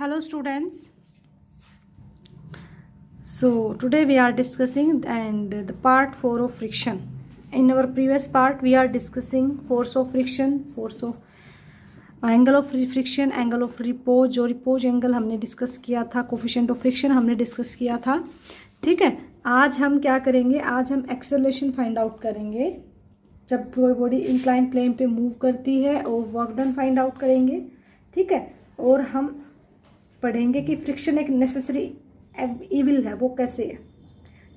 Hello students. So today we are discussing and the part 4 of friction. In our previous part we are discussing force of friction, force of angle of friction, angle of repose, जो repose angle हमने discuss किया था, coefficient of friction हमने discuss किया था। ठीक है, आज हम क्या करेंगे, आज हम एक्सेलरेशन फाइंड आउट करेंगे जब कोई बॉडी इंक्लाइन प्लेन पे मूव करती है, और वर्क डन फाइंड आउट करेंगे। ठीक है, और हम पढ़ेंगे कि फ्रिक्शन एक नेसेसरी इविल है, वो कैसे है।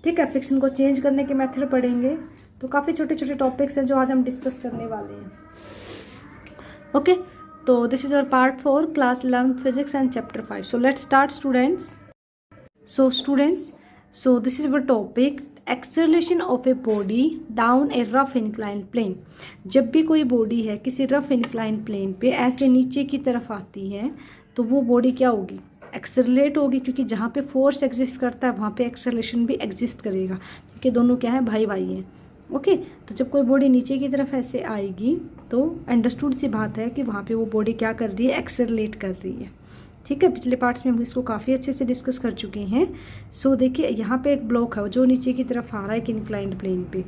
ठीक है, फ्रिक्शन को चेंज करने के मेथड पढ़ेंगे। तो काफ़ी छोटे छोटे टॉपिक्स हैं जो आज हम डिस्कस करने वाले हैं। ओके, तो this is our part 4 class 11th physics and chapter 5. So let's start students. So students, so this is our topic, acceleration of a body down a rough incline plane. जब भी कोई body है किसी rough incline plane पे ऐसे नीचे की तरफ आती है तो वो बॉडी क्या होगी, एक्सेलरेट होगी, क्योंकि जहाँ पे फोर्स एग्जिस्ट करता है वहाँ पे एक्सेलरेशन भी एग्जिस्ट करेगा, क्योंकि दोनों क्या है, भाई भाई हैं। ओके, तो जब कोई बॉडी नीचे की तरफ ऐसे आएगी तो अंडरस्टूड सी बात है कि वहाँ पे वो बॉडी क्या कर रही है, एक्सेलरेट कर रही है। ठीक है, पिछले पार्ट्स में हम इसको काफ़ी अच्छे से डिस्कस कर चुके हैं। सो देखिए, यहाँ पे एक ब्लॉक है जो नीचे की तरफ आ रहा है एक इंक्लाइंड प्लेन पे।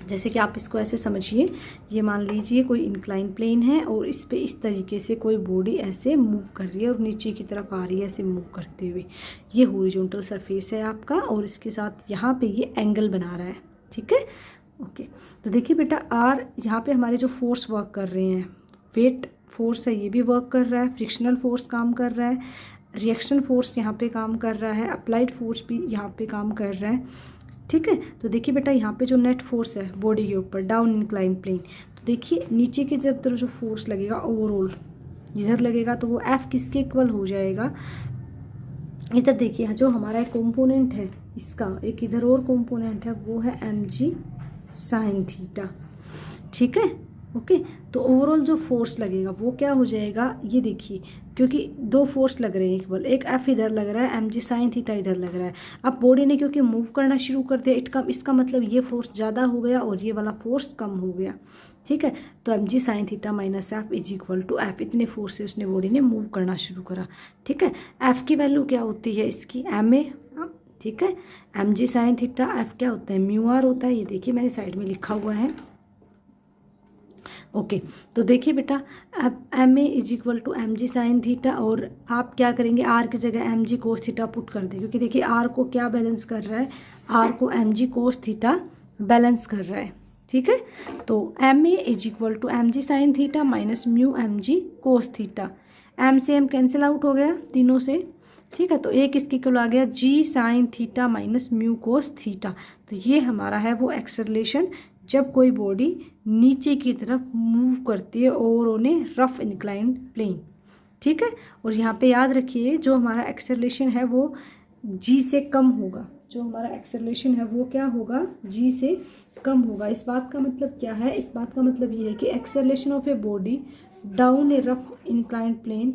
जैसे कि आप इसको ऐसे समझिए, ये मान लीजिए कोई इंक्लाइन प्लेन है और इस पे इस तरीके से कोई बॉडी ऐसे मूव कर रही है और नीचे की तरफ आ रही है ऐसे मूव करते हुए। ये हॉरिजॉन्टल सरफेस है आपका, और इसके साथ यहाँ पे ये एंगल बना रहा है। ठीक है, ओके। तो देखिए बेटा, आर यहाँ पे हमारे जो फोर्स वर्क कर रहे हैं, वेट फोर्स है ये भी वर्क कर रहा है, फ्रिक्शनल फोर्स काम कर रहा है, रिएक्शन फोर्स यहाँ पे काम कर रहा है, अप्लाइड फोर्स भी यहाँ पे काम कर रहा है। ठीक है, तो देखिए बेटा, यहाँ पे जो नेट फोर्स है बॉडी के ऊपर डाउन इंक्लाइन प्लेन, तो देखिए नीचे की जब तरफ जो फोर्स लगेगा ओवरऑल इधर लगेगा तो वो एफ किसके इक्वल हो जाएगा, इधर देखिए जो हमारा एक कॉम्पोनेंट है इसका, एक इधर और कॉम्पोनेंट है वो है mg साइन थीटा। ठीक है, ओके। तो ओवरऑल जो फोर्स लगेगा वो क्या हो जाएगा, ये देखिए, क्योंकि दो फोर्स लग रहे हैं केवल, एक एफ इधर लग रहा है, mg साइन थीटा इधर लग रहा है। अब बॉडी ने क्योंकि मूव करना शुरू कर दिया, इसका मतलब ये फोर्स ज़्यादा हो गया और ये वाला फोर्स कम हो गया। ठीक है, तो mg sine theta minus F is equal to F, इतने फोर्स से उसने बॉडी ने मूव करना शुरू करा। ठीक है, एफ की वैल्यू क्या होती है इसकी, एम ए। ठीक है, mg साइन थीटा, एफ क्या होता है, म्यू आर होता है। ये देखिए मैंने साइड में लिखा हुआ है। ओके, तो देखिए बेटा, अब M A is equal to M G sine theta, और आप क्या करेंगे, आर की जगह M G cos theta put कर दें, क्योंकि देखिए आर को क्या बैलेंस कर रहा है, आर को M G cos theta balance कर रहा है। ठीक है, तो M A is equal to M G sine theta minus mu M G cos theta, M से एम कैंसिल आउट हो गया तीनों से। ठीक है, तो एक इसकी इक्वल आ गया g sine theta minus mu cos theta. तो ये हमारा है वो एक्सेलरेशन जब कोई बॉडी नीचे की तरफ मूव करती है और उन्हें रफ इंक्लाइन प्लेन। ठीक है, और यहाँ पे याद रखिए जो हमारा एक्सेलरेशन है वो जी से कम होगा, जो हमारा एक्सेलरेशन है वो क्या होगा, जी से कम होगा। इस बात का मतलब क्या है, इस बात का मतलब ये है कि acceleration of a body down a rough incline plane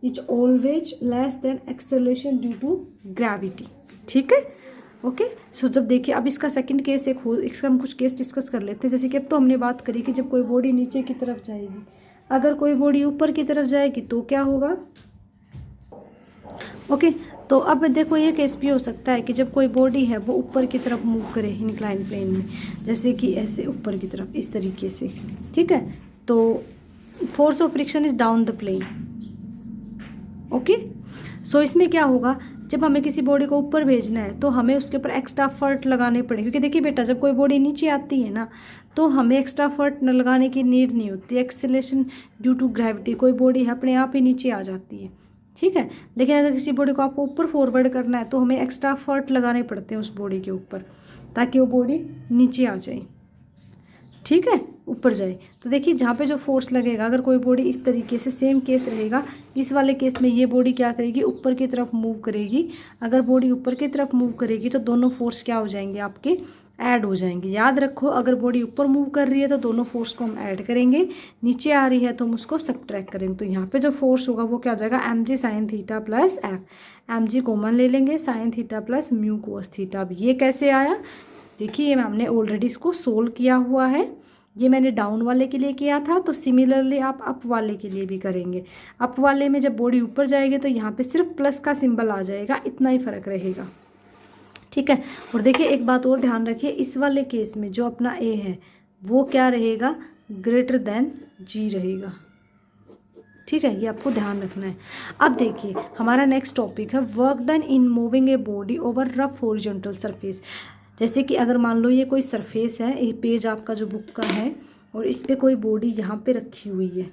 is always less than acceleration due to gravity. ठीक है, ओके। सो जब देखिए, अब इसका सेकंड केस इसका हम कुछ केस डिस्कस कर लेते हैं। जैसे कि अब तो हमने बात करी कि जब कोई बॉडी नीचे की तरफ जाएगी, अगर कोई बॉडी ऊपर की तरफ जाएगी तो क्या होगा। ओके, तो अब देखो ये केस भी हो सकता है कि जब कोई बॉडी है वो ऊपर की तरफ मूव करे इंक्लाइन प्लेन में, जैसे कि ऐसे ऊपर की तरफ इस तरीके से। ठीक है, तो force of friction is down the plane. Okay, so इसमें क्या होगा, जब हमें किसी बॉडी को ऊपर भेजना है तो हमें उसके ऊपर एक्स्ट्रा फर्ट लगाने पड़े, क्योंकि देखिए बेटा, जब कोई बॉडी नीचे आती है ना तो हमें एक्स्ट्रा फर्ट लगाने की नीड नहीं होती, एक्सेलरेशन ड्यू टू ग्रेविटी, कोई बॉडी है अपने आप ही नीचे आ जाती है। ठीक है, लेकिन अगर किसी बॉडी को आपको ऊपर फॉरवर्ड करना है तो हमें एक्स्ट्रा फर्ट लगाने पड़ते हैं उस बॉडी के ऊपर, ताकि वो बॉडी नीचे आ जाए। ठीक है, ऊपर जाए। तो देखिए जहाँ पे जो फोर्स लगेगा, अगर कोई बॉडी इस तरीके से, सेम केस रहेगा, इस वाले केस में ये बॉडी क्या करेगी, ऊपर की तरफ मूव करेगी। अगर बॉडी ऊपर की तरफ मूव करेगी तो दोनों फोर्स क्या हो जाएंगे, आपके ऐड हो जाएंगे। याद रखो, अगर बॉडी ऊपर मूव कर रही है तो दोनों फोर्स को हम ऐड करेंगे, नीचे आ रही है तो हम उसको सबट्रैक्ट करेंगे। तो यहाँ पे जो फोर्स होगा वो क्या हो जाएगा, M G sine theta plus F, M G common ले लेंगे, sine theta plus mu cos theta. अब ये कैसे आया, देखिए ये हमने ऑलरेडी इसको सोल्व किया हुआ है। ये मैंने डाउन वाले के लिए किया था, तो सिमिलरली आप अप वाले के लिए भी करेंगे। अप वाले में जब बॉडी ऊपर जाएगी तो यहाँ पे सिर्फ प्लस का सिंबल आ जाएगा, इतना ही फर्क रहेगा, ठीक है। और देखिए एक बात और ध्यान रखिए, इस वाले केस में जो अपना ए है वो क्या रहेगा, ग्रेटर देन जी रहेगा, ठीक है, ये आपको ध्यान रखना है। अब देखिए हमारा नेक्स्ट टॉपिक है work done in moving a body over rough horizontal surface. जैसे कि अगर मान लो ये कोई सरफेस है, ये पेज आपका जो बुक का है, और इस पर कोई बॉडी यहाँ पे रखी हुई है,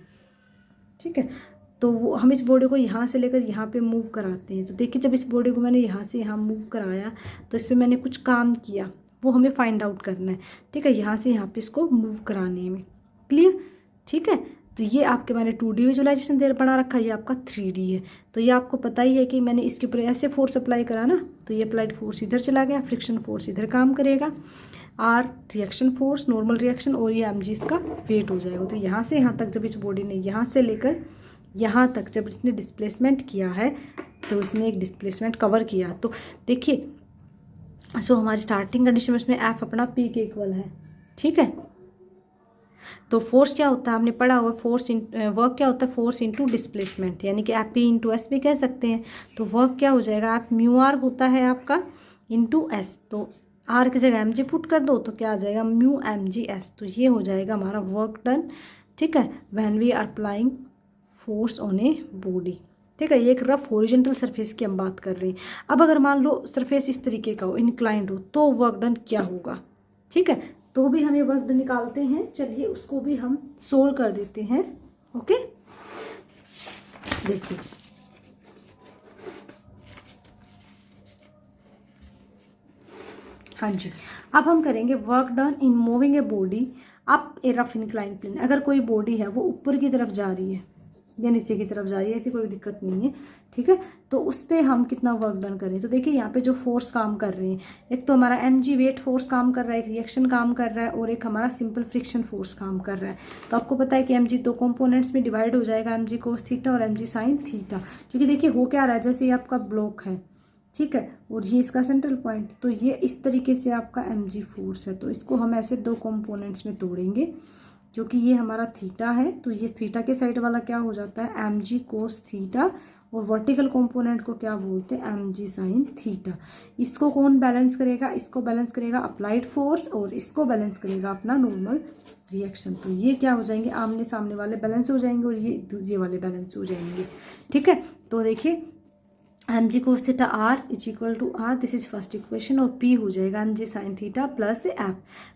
ठीक है, तो वो हम इस बॉडी को यहाँ से लेकर यहाँ पे मूव कराते हैं। तो देखिए जब इस बॉडी को मैंने यहाँ से यहाँ मूव कराया तो इस पर मैंने कुछ काम किया, वो हमें फाइंड आउट करना है, ठीक है, यहाँ से यहाँ पे इसको मूव कराने में, क्लियर, ठीक है। तो ये आपके मैंने 2D विजुअलाइजेशन देर बना रखा है, ये आपका 3D है। तो ये आपको पता ही है कि मैंने इसके ऊपर ऐसे फोर्स अप्लाई करा ना, तो ये अप्लाइड फोर्स इधर चला गया, फ्रिक्शन फोर्स इधर काम करेगा, R reaction force normal reaction, और ये mg इसका वेट हो जाएगा। तो यहाँ से यहाँ तक जब इस बॉडी ने यहाँ से लेकर यहाँ तक जब इसने डिस्प्लेसमेंट किया है, तो उसने एक डिस्प्लेसमेंट कवर किया। तो देखिए सो हमारी स्टार्टिंग कंडीशन में उसमें एफ अपना पी के इक्वल है, ठीक है। तो फोर्स क्या होता है, हमने पढ़ा हुआ फोर्स वर्क क्या होता है, फोर्स इंटू डिस्प्लेसमेंट, यानी कि आप पी इंटू एस भी कह सकते हैं। तो वर्क क्या हो जाएगा, आप म्यू आर होता है आपका इंटू एस, तो आर की जगह एम जी पुट कर दो तो क्या आ जाएगा, म्यू एम जी एस। तो ये हो जाएगा हमारा वर्क डन, ठीक है, when we are applying force on a body, ठीक है। ये एक रफ हॉरिजॉन्टल सरफेस की हम बात कर रहे हैं। अब अगर मान लो सरफेस इस तरीके का हो, इंक्लाइंड हो, तो वर्क डन क्या होगा, ठीक है। तो भी हम ये वर्क डन निकालते हैं, चलिए उसको भी हम सोल्व कर देते हैं, ओके। देखिए हाँ जी, अब हम करेंगे work done in moving a body up a rough incline plane. अगर कोई बॉडी है वो ऊपर की तरफ जा रही है या नीचे की तरफ जा रही है, ऐसी कोई दिक्कत नहीं है, ठीक है। तो उस पर हम कितना वर्क डन करें, तो देखिए यहाँ पे जो फोर्स काम कर रहे हैं, एक तो हमारा mg वेट फोर्स काम कर रहा है, एक रिएक्शन काम कर रहा है, और एक हमारा सिंपल फ्रिक्शन फोर्स काम कर रहा है। तो आपको पता है कि mg दो कंपोनेंट्स में डिवाइड हो जाएगा, mg कोस थीटा और mg साइन थीटा। क्योंकि देखिए हो क्या रहा है, जैसे ये आपका ब्लॉक है, ठीक है, और ये इसका सेंट्रल पॉइंट, तो ये इस तरीके से आपका mg फोर्स है। तो इसको हम ऐसे दो कंपोनेंट्स में तोड़ेंगे, क्योंकि ये हमारा थीटा है, तो ये थीटा के साइड वाला क्या हो जाता है, mg कोस थीटा, और वर्टिकल कंपोनेंट को क्या बोलते हैं, mg साइन थीटा। इसको कौन बैलेंस करेगा, इसको बैलेंस करेगा अप्लाइड फोर्स, और इसको बैलेंस करेगा अपना नॉर्मल रिएक्शन। तो ये क्या हो जाएंगे, आमने सामने वाले बैलेंस हो जाएंगे, और ये वाले बैलेंस हो जाएंगे, ठीक है। तो देखिए mg cos theta r is equal to r, this is first equation, और p हो जाएगा mg sine theta plus F.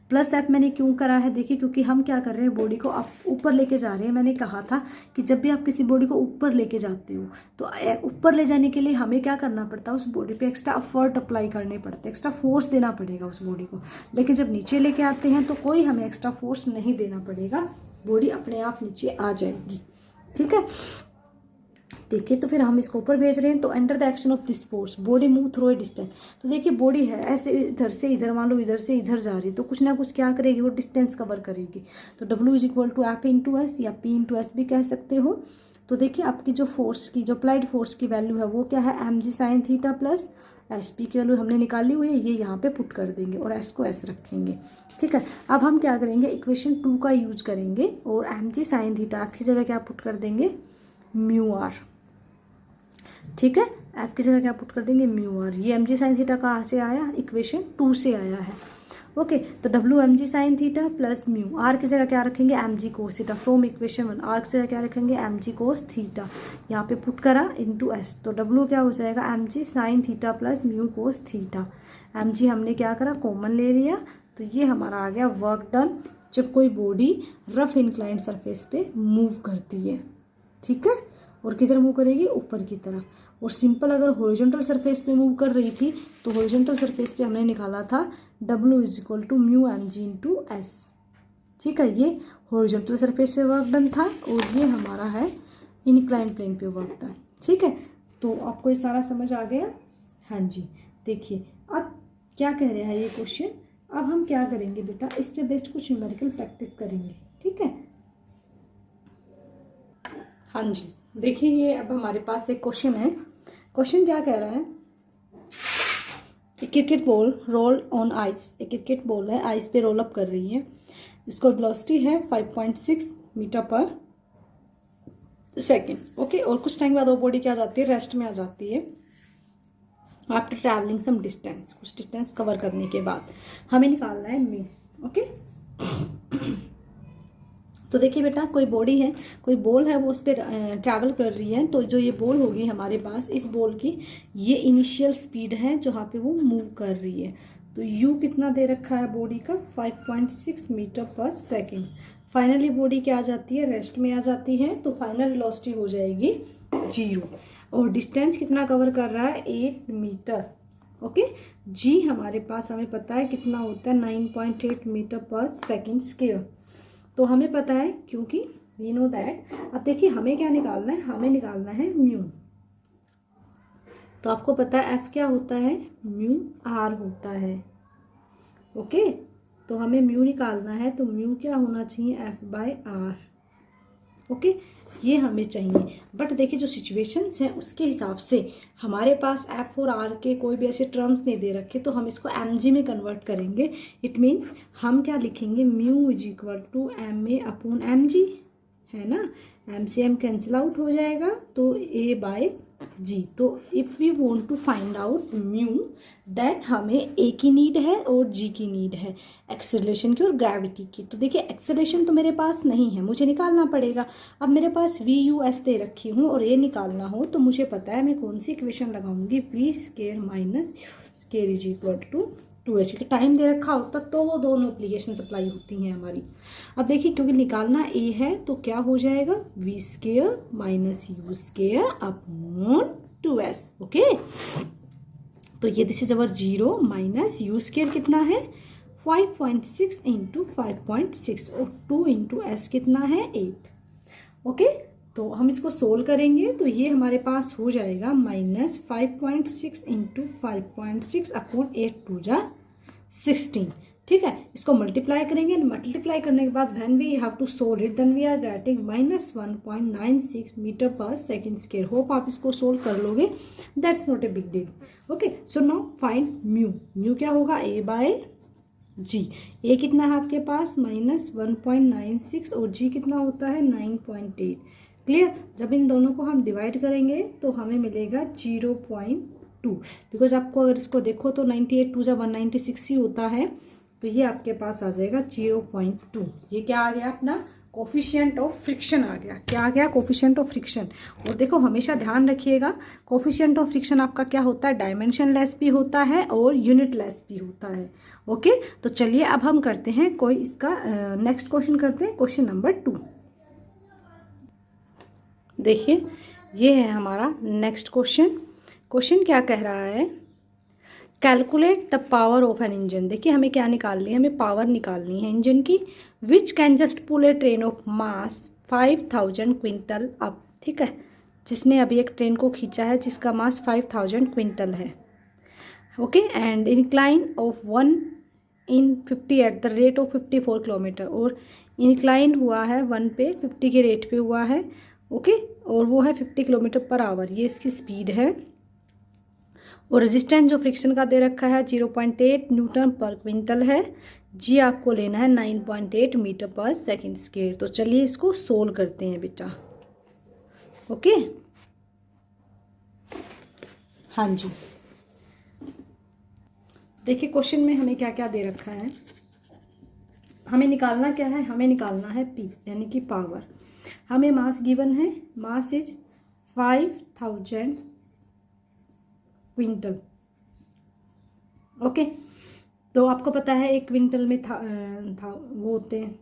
Plus F मैंने क्यों करा है, देखिए क्योंकि हम क्या कर रहे हैं, बॉडी को आप ऊपर लेके जा रहे हैं। मैंने कहा था कि जब भी आप किसी बॉडी को ऊपर लेके जाते हो, तो ऊपर ले जाने के लिए हमें क्या करना पड़ता है, उस बॉडी पे एक्स्ट्रा एफर्ट अप्लाई करने पड़ते हैं, एक्स्ट्रा फोर्स देना पड़ेगा उस बॉडी को। लेकिन जब नीचे लेके आते हैं तो कोई हमें एक्स्ट्रा फोर्स नहीं देना पड़ेगा, बॉडी अपने आप नीचे आ जाएगी, ठीक है। देखिए तो फिर हम इसको ऊपर भेज रहे हैं, तो under the action of this force body move through a distance. तो देखिए बॉडी है ऐसे इधर से इधर, मान लो इधर से इधर जा रही है, तो कुछ ना कुछ क्या करेगी, वो डिस्टेंस कवर करेगी। तो W is equal to F into S, या P इंटू एस भी कह सकते हो। तो देखिए आपकी जो फोर्स की, जो अप्लाइड फोर्स की वैल्यू है वो क्या है, mg sine theta plus S. P की वैल्यू हमने निकाली हुई है, ये यहाँ पे पुट कर देंगे और एस को एस रखेंगे, ठीक है। अब हम क्या करेंगे, इक्वेशन 2 का यूज करेंगे, और mg साइन थीटा एफ की जगह क्या पुट कर देंगे, म्यू आर, ठीक है। एफ की जगह क्या पुट कर देंगे, म्यू आर। ये mg साइन थीटा कहाँ से आया, इक्वेशन 2 से आया है, ओके। तो W mg sine theta plus mu, R की जगह क्या रखेंगे, mg cos theta, from equation 1। R की जगह क्या रखेंगे, mg कोस थीटा, यहाँ पे पुट करा इनटू एस। तो W क्या हो जाएगा, mg sine theta plus mu cos theta. mg हमने क्या करा, कॉमन ले लिया, तो ये हमारा आ गया वर्क डन जब कोई बॉडी रफ इंक्लाइंड सरफेस पे मूव करती है, ठीक है। और किधर मूव करेगी, ऊपर की तरफ। और सिंपल अगर हॉरिजॉन्टल सरफेस पे मूव कर रही थी, तो हॉरिजॉन्टल सरफेस पे हमने निकाला था W is equal to mu mg into S, ठीक है। ये हॉरिजॉन्टल सरफेस पे वर्क डन था, और ये हमारा है इंक्लाइन प्लेन पे वर्क डन, ठीक है। तो आपको ये सारा समझ आ गया, हाँ जी। देखिए अब क्या कह रहे हैं ये क्वेश्चन, अब हम क्या करेंगे बेटा, इस पे बेस्ड कुछ न्यूमेरिकल प्रैक्टिस करेंगे, ठीक है। हाँ जी, देखिए ये अब हमारे पास एक क्वेश्चन है। क्वेश्चन क्या कह रहा है, cricket ball roll on ice. एक क्रिकेट बॉल है, आइस पे रोल अप कर रही है। इसको वेलोसिटी है 5.6 मीटर पर सेकेंड। ओके, और कुछ टाइम बाद वो बॉडी क्या आ जाती है, रेस्ट में आ जाती है आफ्टर ट्रैवलिंग सम डिस्टेंस, कुछ डिस्टेंस कवर करने के बाद। हमें निकालना है म्यू। ओके, तो देखिए बेटा, कोई बॉडी है, कोई बॉल है, वो उस पर ट्रैवल कर रही है। तो जो ये बॉल होगी हमारे पास, इस बॉल की ये इनिशियल स्पीड है जहाँ पे वो मूव कर रही है। तो u कितना दे रखा है बॉडी का, 5.6 metre per second. Finally body क्या आ जाती है, रेस्ट में आ जाती है। तो फाइनल वेलोसिटी हो जाएगी 0। और डिस्टेंस कितना कवर कर रहा है, 8 मीटर। ओके, g हमारे पास हमें पता है कितना होता है, 9.8 मीटर पर सेकेंड स्क्वायर। तो हमें पता है, क्योंकि वी नो दैट। अब देखिए हमें क्या निकालना है, हमें निकालना है म्यू। तो आपको पता है एफ क्या होता है, म्यू आर होता है। ओके, तो हमें म्यू निकालना है, तो म्यू क्या होना चाहिए, एफ बाय आर। ओके, ये हमें चाहिए। बट देखिए जो सिचुएशंस हैं उसके हिसाब से हमारे पास एफ और आर के कोई भी ऐसे टर्म्स नहीं दे रखे, तो हम इसको एम जी में कन्वर्ट करेंगे। इट मीन्स हम क्या लिखेंगे, mu is equal to M A upon M G, है ना। एम से एम कैंसिल आउट हो जाएगा, तो ए बाय जी। तो if we want to find out mu, that हमें ए की नीड है और जी की नीड है, एक्सेलरेशन की और ग्रेविटी की। तो देखिए एक्सेलरेशन तो मेरे पास नहीं है, मुझे निकालना पड़ेगा। अब मेरे पास वी यू एस दे रखी हूँ और ए निकालना हो, तो मुझे पता है मैं कौन सी इक्वेशन लगाऊंगी, V square minus square is equal to 2h। के टाइम दे रखा होता तो वो दोनों एप्लीकेशन अप्लाई होती हैं हमारी। अब देखिए क्योंकि निकालना ए है, तो क्या हो जाएगा, V square minus U square upon 2s। Okay, तो ये this is our 0 minus U square कितना है, 5.6 इंटू 5.6 और 2 इंटू एस कितना है, 8। ओके, तो हम इसको सोल्व करेंगे, तो ये हमारे पास हो जाएगा माइनस 5.6 इंटू 5.6 अपॉन 8 2 जा 16। ठीक है, इसको मल्टीप्लाई करेंगे। मल्टीप्लाई करने के बाद when we have to solve it, then we are getting minus 1.96 metre per second square. Hope आप इसको सोल्व कर लोगे, that's not a big deal. Okay, so now find mu. Mu क्या होगा, ए बाय जी। ए कितना है आपके पास, माइनस 1.96 और जी कितना होता है, 9.8। क्लियर, जब इन दोनों को हम डिवाइड करेंगे तो हमें मिलेगा 0.2। बिकॉज आपको अगर इसको देखो तो 98 2 जा 196 ही होता है, तो ये आपके पास आ जाएगा 0.2। ये क्या आ गया, अपना कोफिशिएंट ऑफ फ्रिक्शन आ गया। क्या आ गया, कोफिशिएंट ऑफ फ्रिक्शन। और देखो हमेशा ध्यान रखिएगा, कोफिशिएंट ऑफ फ्रिक्शन आपका क्या होता है, डायमेंशन लेस भी होता है और यूनिट लेस भी होता है। ओके, तो चलिए अब हम करते हैं कोई इसका नेक्स्ट क्वेश्चन करते हैं, क्वेश्चन नंबर 2। देखिए ये है हमारा नेक्स्ट क्वेश्चन। क्वेश्चन क्या कह रहा है, calculate the power of an engine. देखिए हमें क्या निकालनी है, हमें पावर निकालनी है इंजन की, which can just pull a train of mass 5000 quintal up. ठीक है, जिसने अभी एक ट्रेन को खींचा है जिसका मास 5000 क्विंटल है। Okay, and incline of 1 in 50 at the rate of 54 kilometre. और इंक्लाइन हुआ है 1 पे 50 के रेट पे हुआ है। ओके, और वो है 50 किलोमीटर पर आवर, ये इसकी स्पीड है। और रेजिस्टेंस जो फ्रिक्शन का दे रखा है 0.8 न्यूटन पर क्विंटल है। जी आपको लेना है 9.8 मीटर पर सेकेंड स्क्वायर। तो चलिए इसको सोल्व करते हैं बेटा। ओके, हाँ जी, देखिए क्वेश्चन में हमें क्या क्या दे रखा है। हमें निकालना क्या है, हमें निकालना है पी यानी कि पावर। हमें मास गिवन है, मास इज 5000 क्विंटल। ओके, तो आपको पता है एक क्विंटल में वो होते हैं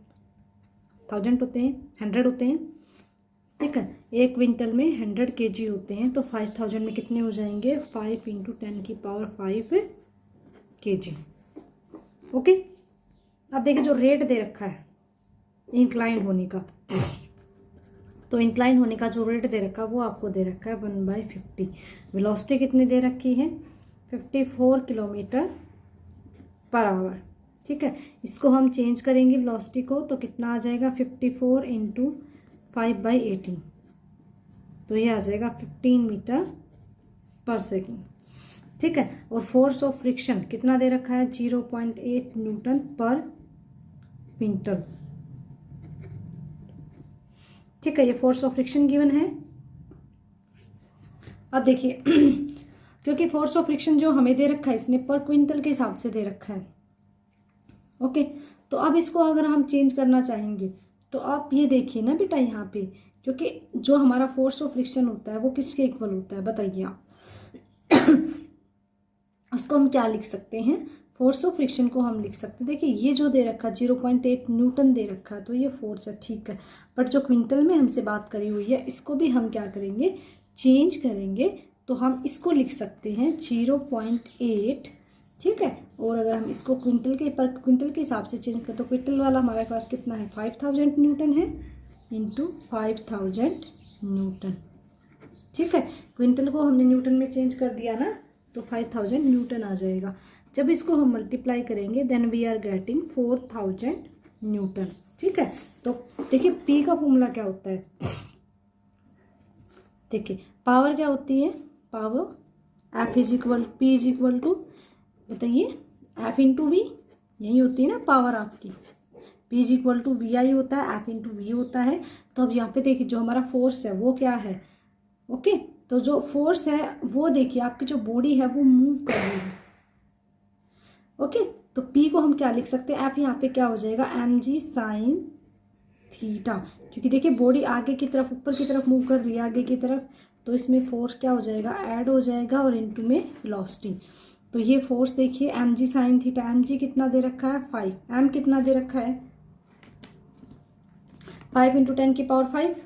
1000 होते हैं, 100 होते हैं। ठीक है, एक क्विंटल में 100 kg होते हैं, तो 5000 में कितने हो जाएंगे, 5 इंटू 10 की पावर 5 kg। ओके, अब देखिए जो रेट दे रखा है इंक्लाइन होने का, तो इंक्लाइन होने का जो रेट दे रखा है वो आपको दे रखा है 1/50। वेलोसिटी कितनी दे रखी है, 54 किलोमीटर पर आवर। ठीक है, इसको हम चेंज करेंगे वेलोसिटी को, तो कितना आ जाएगा, 54 इंटू 5/18, तो ये आ जाएगा 15 मीटर पर सेकेंड। ठीक है, और फोर्स ऑफ फ्रिक्शन कितना दे रखा है, 0.8 न्यूटन पर क्विंटल। ठीक है, ये फोर्स ऑफ फ्रिक्शन गिवन है। अब देखिए क्योंकि फोर्स ऑफ फ्रिक्शन जो हमें दे रखा है इसने पर क्विंटल के हिसाब से दे रखा है। ओके, तो अब इसको अगर हम चेंज करना चाहेंगे तो आप ये देखिए ना बेटा यहाँ पे, क्योंकि जो हमारा फोर्स ऑफ फ्रिक्शन होता है वो किसके इक्वल होता है बताइए आप। उसको हम क्या लिख सकते हैं, फोर्स ऑफ फ्रिक्शन को हम लिख सकते हैं, देखिए ये जो दे रखा 0.8 न्यूटन दे रखा है तो ये फोर्स है, ठीक है। बट जो क्विंटल में हमसे बात करी हुई है इसको भी हम क्या करेंगे, चेंज करेंगे, तो हम इसको लिख सकते हैं 0.8, ठीक है। और अगर हम इसको क्विंटल के हिसाब से चेंज करें तो क्विंटल वाला हमारे पास कितना है, 5000 न्यूटन है, इंटू 5000 न्यूटन, ठीक है। क्विंटल को हमने न्यूटन में चेंज कर दिया ना, तो 5000 न्यूटन आ जाएगा। जब इसको हम मल्टीप्लाई करेंगे then we are getting 4000 newton, ठीक है। तो देखिए पी का फॉर्मूला क्या होता है, देखिए पावर क्या होती है, power F is equal P is equal to, बताइए एफ इंटू वी, यही होती है ना पावर आपकी, P is equal to V I होता है, एफ इंटू वी होता है। तो अब यहाँ पे देखिए जो हमारा फोर्स है वो क्या है, ओके। तो जो फोर्स है वो देखिए आपकी जो बॉडी है वो मूव कर रही है, ओके। तो पी को हम क्या लिख सकते हैं, एफ यहाँ पे क्या हो जाएगा, एम जी साइन थीटा, क्योंकि देखिए बॉडी आगे की तरफ ऊपर की तरफ मूव कर रही है आगे की तरफ, तो इसमें फोर्स क्या हो जाएगा, ऐड हो जाएगा, और इनटू में वेलोसिटी। तो ये फोर्स देखिए M G sine theta, M G कितना दे रखा है 5, एम कितना दे रखा है 5 इंटू 10 की पावर 5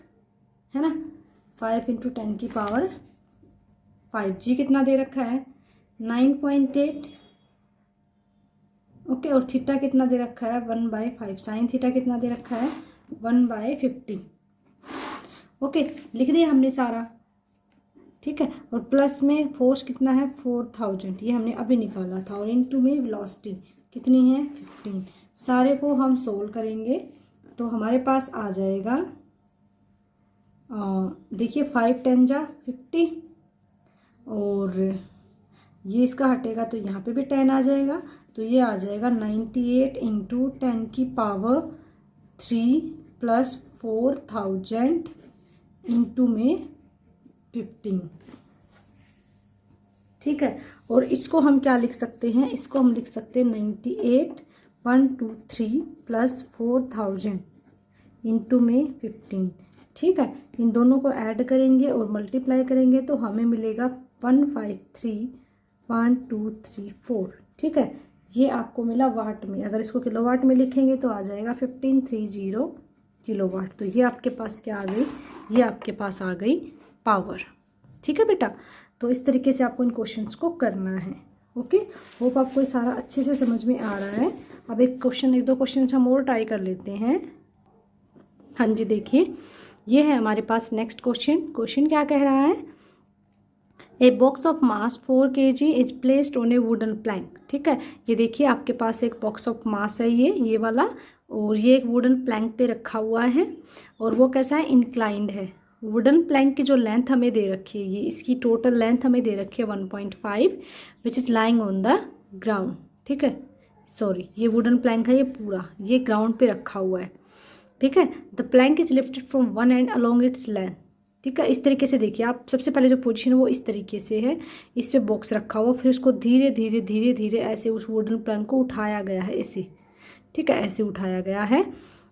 है ना, 5 इंटू 10 की पावर 5, जी कितना दे रखा है 9.8, ओके। और थीटा कितना दे रखा है 1/5, साइन थीटा कितना दे रखा है 1/50, ओके। लिख दिया हमने सारा, ठीक है। और प्लस में फोर्स कितना है 4000, ये हमने अभी निकाला था, और इनटू में वेलोसिटी कितनी है 15। सारे को हम सोल्व करेंगे तो हमारे पास आ जाएगा, देखिए 5 10 जा 50, और ये इसका हटेगा तो यहाँ पे भी 10 आ जाएगा, तो ये आ जाएगा 98 इंटू 10 की पावर 3 प्लस 4000 इंटू में 15, ठीक है। और इसको हम क्या लिख सकते हैं, इसको हम लिख सकते हैं 98 123 प्लस 4000 इंटू में 15, ठीक है। इन दोनों को ऐड करेंगे और मल्टीप्लाई करेंगे तो हमें मिलेगा 1531234, ठीक है। ये आपको मिला वाट में, अगर इसको किलोवाट में लिखेंगे तो आ जाएगा 1530 किलोवाट। तो ये आपके पास क्या आ गई, ये आपके पास आ गई पावर, ठीक है बेटा। तो इस तरीके से आपको इन क्वेश्चंस को करना है, ओके। होप आपको ये सारा अच्छे से समझ में आ रहा है। अब एक दो क्वेश्चन हम और ट्राई कर लेते हैं। हाँ जी, देखिए ये है हमारे पास नेक्स्ट क्वेश्चन क्या कह रहा है, a box of mass 4 kg is placed on A wooden plank, ठीक है। ये देखिए आपके पास एक बॉक्स ऑफ मास है ये वाला, और ये एक वुडन प्लैंक पे रखा हुआ है, और वो कैसा है, इंक्लाइंड है। वुडन प्लैंक की जो लेंथ हमें दे रखी है, ये इसकी टोटल लेंथ हमें दे रखी है 1.5, which is lying on the ground, ठीक है। सॉरी, ये वुडन प्लैंक है, ये पूरा ये ग्राउंड पे रखा हुआ है, ठीक है। The plank is lifted from one and along its length, ठीक है। इस तरीके से देखिए आप, सबसे पहले जो पोजीशन है वो इस तरीके से है, इस पे बॉक्स रखा हुआ, फिर उसको धीरे धीरे धीरे धीरे ऐसे उस वुडन प्लैंक को उठाया गया है ऐसे, ठीक है, ऐसे उठाया गया है,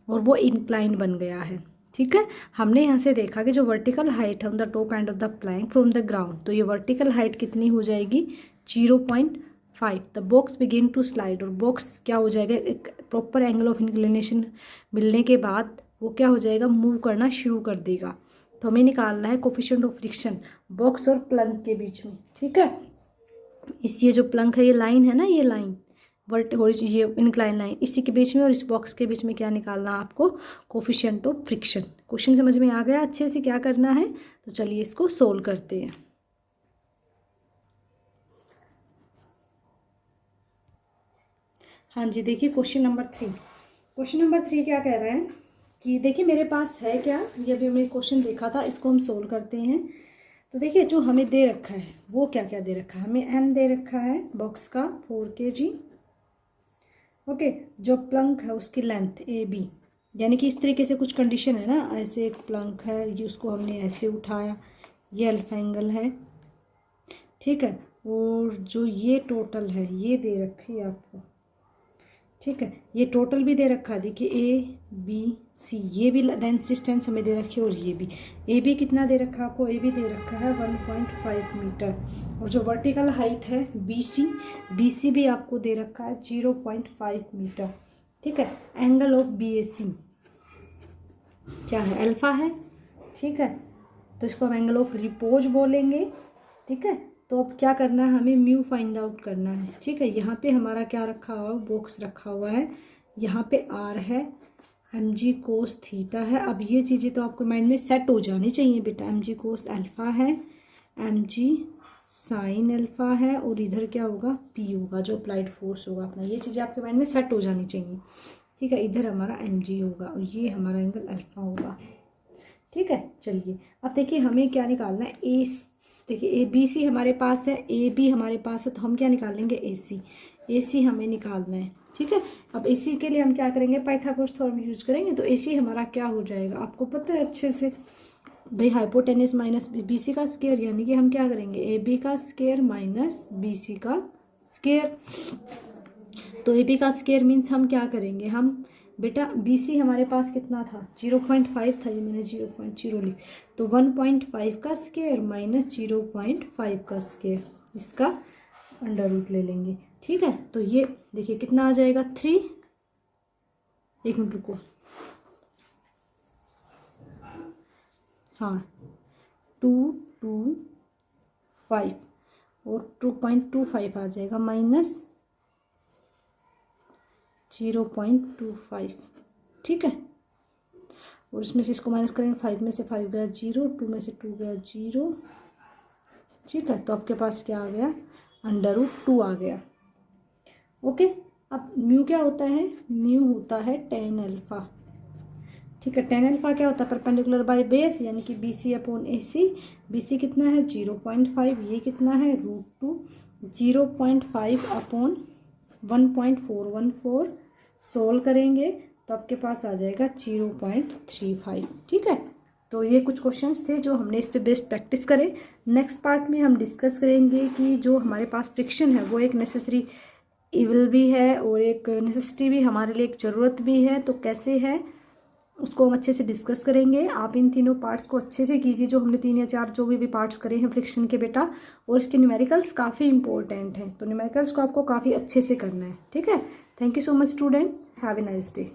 और वो इंक्लाइन बन गया है, ठीक है। हमने यहाँ से देखा कि जो वर्टिकल हाइट है on the top end of the plank from the ground, तो ये वर्टिकल हाइट कितनी हो जाएगी 0.5। The box begin to slide, और बॉक्स क्या हो जाएगा, एक प्रॉपर एंगल ऑफ इंक्लिनेशन मिलने के बाद वो क्या हो जाएगा, मूव करना शुरू कर देगा। तो हमें निकालना है कोफिशिएंट ऑफ फ्रिक्शन बॉक्स और प्लंक के बीच में, ठीक है। ये जो प्लंक है, ये लाइन है ना, ये लाइन ये इंक्लाइन लाइन, इसी के बीच में और इस बॉक्स के बीच में क्या निकालना है आपको, कोफिशिएंट ऑफ फ्रिक्शन। क्वेश्चन समझ में आ गया अच्छे से क्या करना है, तो चलिए इसको सोल्व करते हैं। हाँ जी, देखिए क्वेश्चन नंबर 3 क्या कह रहा है कि देखिए मेरे पास है क्या, ये अभी हमने क्वेश्चन देखा था, इसको हम सोल्व करते हैं। तो देखिए जो हमें दे रखा है वो क्या क्या दे रखा है, हमें एम दे रखा है बॉक्स का 4 kg, ओके, जो प्लंक है उसकी लेंथ ए बी, यानी कि इस तरीके से कुछ कंडीशन है ना, ऐसे एक प्लंक है, ये उसको हमने ऐसे उठाया, ये अल्फा एंगल है, ठीक है। और जो ये टोटल है ये दे रखी है आपको, ठीक है, ये टोटल भी दे रखा है, देखिए ए बी सी, ये भी लेंथ डिस्टेंस हमें दे रखी है, और ये भी ए बी कितना दे रखा है आपको, ए बी दे रखा है 1.5 मीटर, और जो वर्टिकल हाइट है बी सी भी आपको दे रखा है 0.5 मीटर, ठीक है। एंगल ऑफ बी ए सी क्या है, अल्फा है, ठीक है, तो इसको हम एंगल ऑफ रिपोज बोलेंगे, ठीक है। तो अब क्या करना है, हमें म्यू फाइंड आउट करना है, ठीक है। यहाँ पे हमारा क्या रखा हुआ है, बॉक्स रखा हुआ है, यहाँ पे आर है, एम जी कोस थीटा है। अब ये चीज़ें तो आपको माइंड में सेट हो जानी चाहिए बेटा, एम जी कोस अल्फा है, एम जी साइन अल्फा है, और इधर क्या होगा, पी होगा, जो अप्लाइड फोर्स होगा अपना, ये चीज़ें आपके माइंड में सेट हो जानी चाहिए, ठीक है। इधर हमारा एम जी होगा और ये हमारा एंगल अल्फा होगा, ठीक है। चलिए अब देखिए हमें क्या निकालना है, ए, देखिए ए बी सी हमारे पास है, ए बी हमारे पास है, तो हम क्या निकालेंगे, ए सी हमें निकालना है, ठीक है। अब ए सी के लिए हम क्या करेंगे, पाइथागोरस थ्योरम यूज करेंगे, तो ए सी हमारा क्या हो जाएगा, आपको पता है अच्छे से भाई, हाइपोटेनस माइनस बी सी का स्क्वायर, यानी कि हम क्या करेंगे, ए बी का स्क्वायर माइनस बी सी का स्क्वायर। तो ए बी का स्क्वायर मीन्स हम क्या करेंगे, हम बेटा बी सी हमारे पास कितना था, 0.5 था, ये मैंने 0.0 लिख, तो 1.5 का स्क्वायर माइनस 0.5 का स्क्वायर, इसका अंडर रूट ले लेंगे, ठीक है। तो ये देखिए कितना आ जाएगा, 3, एक मिनट रुको, हाँ 225 और 2.25 आ जाएगा माइनस 0.25, ठीक है। और इसमें से इसको माइनस करेंगे, 5 में से 5 गया 0, 2 में से 2 गया 0, ठीक है। तो आपके पास क्या आ गया, अंडर रूट 2 आ गया, ओके। अब म्यू क्या होता है, म्यू होता है टेन अल्फा, ठीक है। टेन अल्फा क्या होता है, परपेंडिकुलर बाय बेस, यानी कि बी सी अपॉन ए सी, बी सी कितना है 0.5, ये कितना है √2, 0.5 अपॉन 1.414, सोल्व करेंगे तो आपके पास आ जाएगा 0.35, ठीक है। तो ये कुछ क्वेश्चंस थे जो हमने इस पे बेस्ट प्रैक्टिस करे। नेक्स्ट पार्ट में हम डिस्कस करेंगे कि जो हमारे पास फ्रिक्शन है वो एक नेसेसरी इविल भी है और एक नेसेसिटी भी, हमारे लिए एक ज़रूरत भी है, तो कैसे है उसको हम अच्छे से डिस्कस करेंगे। आप इन तीनों पार्ट्स को अच्छे से कीजिए, जो हमने 3 या 4 जो भी पार्ट्स करे हैं फ्रिक्शन के बेटा, और इसके न्यूमेरिकल्स काफ़ी इंपॉर्टेंट हैं, तो न्यूमेरिकल्स को आपको काफ़ी अच्छे से करना है, ठीक है। Thank you so much students, have a nice day.